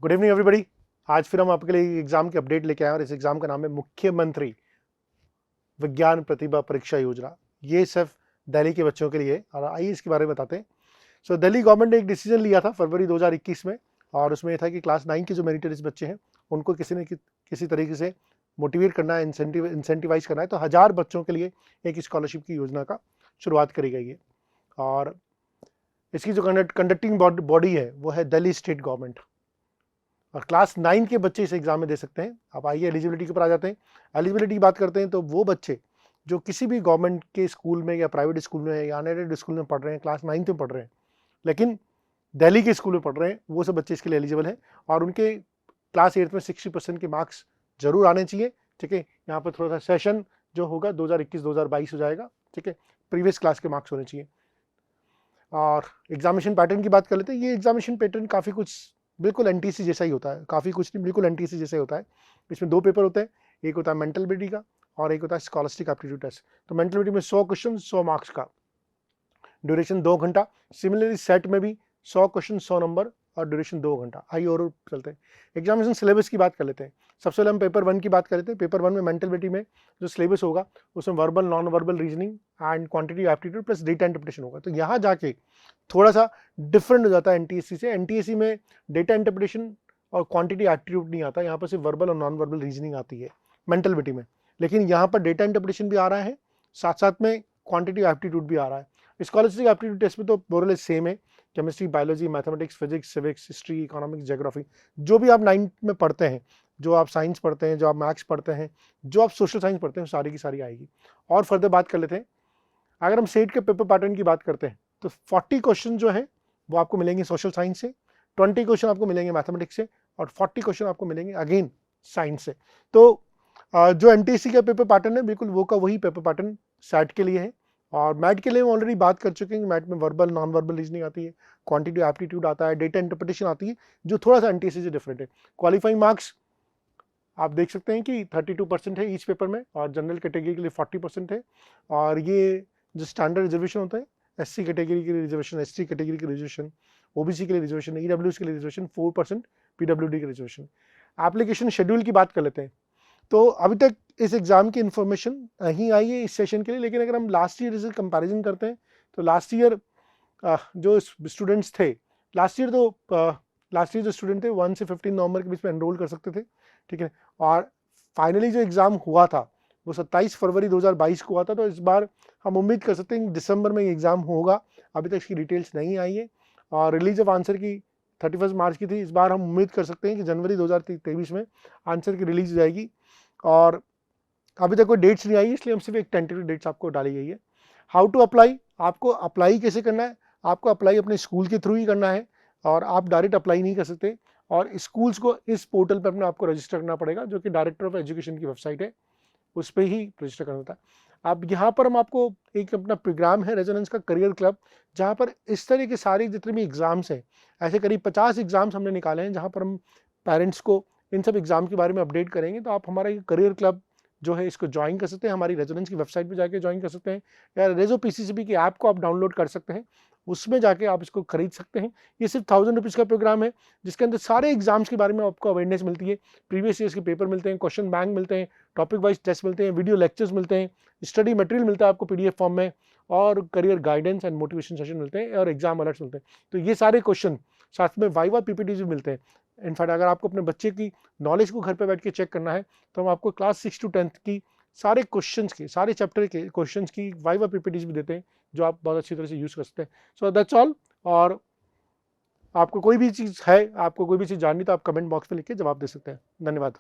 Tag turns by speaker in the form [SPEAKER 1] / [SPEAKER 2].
[SPEAKER 1] Good evening everybody. आज फिर हम आपके लिए एग्जाम की अपडेट लेके आए और इस एग्जाम का नाम है मुख्यमंत्री विज्ञान प्रतिभा परीक्षा योजना। ये सिर्फ दिल्ली के बच्चों के लिए है और आइए इसके बारे में बताते हैं। सो दिल्ली गवर्नमेंट ने एक डिसीजन लिया था फरवरी 2021 में और उसमें यह था कि क्लास 9 के जो मेरिटोरियस बच्चे हैं उनको किसी न किसी तरीके से मोटिवेट करना है, इंसेंटिवाइज करना है। तो 1000 बच्चों के लिए एक स्कॉलरशिप की योजना का शुरुआत करी गई है और इसकी जो कंडक्टिंग बॉडी है वो है दिल्ली स्टेट गवर्नमेंट और क्लास 9 के बच्चे इस एग्जाम में दे सकते हैं। अब आइए एलिजिबिलिटी के ऊपर आ जाते हैं। एलिजिबिलिटी की बात करते हैं तो वो बच्चे जो किसी भी गवर्नमेंट के स्कूल में या प्राइवेट स्कूल में या अनएडेड स्कूल में पढ़ रहे हैं, क्लास 9 में पढ़ रहे हैं लेकिन दिल्ली के स्कूल में पढ़ रहे हैं, वो सब बच्चे इसके लिए एलिजिबल हैं और उनके क्लास 8 में 60% के मार्क्स जरूर आने चाहिए। ठीक है, यहाँ पर थोड़ा सा सेशन जो होगा 2021-2022 हो जाएगा। ठीक है, प्रीवियस क्लास के मार्क्स होने चाहिए। और एग्जामिनेशन पैटर्न की बात कर लेते हैं। ये एग्जामिनेशन पैटर्न काफ़ी कुछ बिल्कुल एनटीसी जैसा ही होता है, काफ़ी कुछ नहीं, बिल्कुल एनटीसी जैसा ही होता है। इसमें 2 पेपर होते हैं, एक होता है मेंटल एबिलिटी का और एक होता है स्कॉलस्टिक एप्टीट्यूड टेस्ट। तो मेंटल एबिलिटी में 100 क्वेश्चन 100 मार्क्स का, ड्यूरेशन 2 घंटा। सिमिलरली सेट में भी 100 क्वेश्चन 100 नंबर और ड्यूरेशन 2 घंटा। आइए और चलते हैं एग्जामिनेशन सिलेबस की बात कर लेते हैं। सबसे पहले हम पेपर 1 की बात कर लेते हैं। पेपर 1 में मेंटल एबिलिटी में जो सिलेबस होगा उसमें verbal, non verbal reasoning and quantity aptitude plus data interpretation होगा। तो यहाँ जाके थोड़ा सा डिफरेंट हो जाता है एनटीएससी से। एनटीएससी में डेटा इंटरप्रिटेशन और क्वांटिटी एप्टीट्यूड नहीं आता, यहाँ पर सिर्फ वर्बल और नॉन वर्बल रीजनिंग आती है मेंटल एबिलिटी में। लेकिन यहाँ पर डेटा इंटरप्रिटेशन भी आ रहा है, साथ साथ में क्वांटिटी एप्टीट्यूड भी आ रहा है। स्कॉलस्टिक एप्टीट्यूड टेस्ट में तो मोरलेस सेम है, chemistry, biology, mathematics, physics, civics, history, economics, geography, जो भी आप 9 में पढ़ते हैं, जो आप साइंस पढ़ते हैं, जो आप मैथ्स पढ़ते हैं, जो आप सोशल साइंस पढ़ते हैं, सारी की सारी आएगी। और फर्दर बात कर लेते हैं, अगर हम सेट के पेपर पैटर्न की बात करते हैं तो 40 क्वेश्चन जो है वो आपको मिलेंगे सोशल साइंस से, 20 क्वेश्चन आपको मिलेंगे मैथमेटिक्स से और 40 क्वेश्चन आपको मिलेंगे अगेन साइंस से। तो जो एनटीएससी का पेपर पैटर्न है बिल्कुल वो का वही पेपर पैटर्न सेट के लिए है। और मैट के लिए हम ऑलरेडी बात कर चुके हैं कि मैट में वर्बल, नॉन वर्बल रीजनिंग आती है, क्वांटिटी एप्टीट्यूड आता है, डेटा इंटरप्रिटेशन आती है, जो थोड़ा सा एनटीएससी से डिफरेंट है। क्वालिफाइंग मार्क्स आप देख सकते हैं कि 32% है ईच पेपर में और जनरल कैटेगरी के लिए 40% है। और ये जो स्टैंडर्ड रिजर्वेशन होता है, एससी कैटेगरी के लिए रिजर्वेशन, एसटी कैटेगरी के रिजर्वेशन, ओबीसी के लिए रिजर्वेशन, ईडब्ल्यूएस के लिए रिजर्वेशन, 4% पीडब्ल्यूडी के रिजर्वेशन। एप्लीकेशन शेड्यूल की बात कर लेते हैं तो अभी तक इस एग्जाम की इंफॉर्मेशन नहीं आई है इस सेशन के लिए, लेकिन अगर हम लास्ट ईयर से कंपैरिजन करते हैं तो लास्ट ईयर जो स्टूडेंट्स थे, लास्ट ईयर जो स्टूडेंट थे 1 से 15 नवंबर के बीच में एनरोल कर सकते थे। ठीक है, और फाइनली जो एग्जाम हुआ था वो 27 फरवरी 2022 को हुआ था। तो इस बार हम उम्मीद कर सकते हैं कि दिसंबर में एग्जाम होगा। अभी तक इसकी डिटेल्स नहीं आई है और रिलीज ऑफ आंसर की 31 मार्च की थी। इस बार हम उम्मीद कर सकते हैं कि जनवरी 2023 में आंसर की रिलीज हो जाएगी और अभी तक कोई डेट्स नहीं आई, इसलिए हम सिर्फ एक टेंटेटिव डेट्स आपको डाली गई है। हाउ टू अप्लाई, आपको अप्लाई कैसे करना है? आपको अप्लाई अपने स्कूल के थ्रू ही करना है और आप डायरेक्ट अप्लाई नहीं कर सकते और स्कूल्स को इस पोर्टल पर अपने आपको रजिस्टर करना पड़ेगा, जो कि डायरेक्टर ऑफ एजुकेशन की वेबसाइट है, उस पर ही रजिस्टर करना होता है। अब यहाँ पर हम आपको एक अपना प्रोग्राम है रेजोनेंस का करियर क्लब, जहाँ पर इस तरह के सारे जितने भी एग्जाम्स हैं, ऐसे करीब 50 एग्जाम्स हमने निकाले हैं, जहाँ पर हम पेरेंट्स को इन सब एग्जाम के बारे में अपडेट करेंगे। तो आप हमारा ये करियर क्लब जो है इसको ज्वाइन कर सकते हैं, हमारी रेजोनेंस की वेबसाइट पे जाके ज्वाइन कर सकते हैं या रेजो पीसीसीबी की ऐप को आप डाउनलोड कर सकते हैं, उसमें जाके आप इसको खरीद सकते हैं। ये सिर्फ 1000 रुपीज़ का प्रोग्राम है जिसके अंदर सारे एग्जाम्स के बारे में आपको अवेयरनेस मिलती है, प्रीवियस ईयर्स के पेपर मिलते हैं, क्वेश्चन बैंक मिलते हैं, टॉपिक वाइज टेस्ट मिलते हैं, वीडियो लेक्चर्स मिलते हैं, स्टडी मटेरियल मिलता है आपको पीडीएफ फॉर्म में और career guidance and motivation session मिलते हैं और एग्जाम अलर्ट्स मिलते हैं। तो ये सारे क्वेश्चन साथ में वाइवा पीपीटीज भी मिलते हैं। इनफैक्ट अगर आपको अपने बच्चे की नॉलेज को घर पे बैठ के चेक करना है तो हम आपको क्लास 6 to 10th की सारे क्वेश्चंस की, सारे चैप्टर के क्वेश्चंस की वाइवा पीपीटीज भी देते हैं, जो आप बहुत अच्छी तरह से यूज कर सकते हैं। So that's all. और आपको कोई भी चीज़ है, आपको कोई भी चीज़ जाननी तो आप कमेंट बॉक्स में लिख के जवाब दे सकते हैं। धन्यवाद।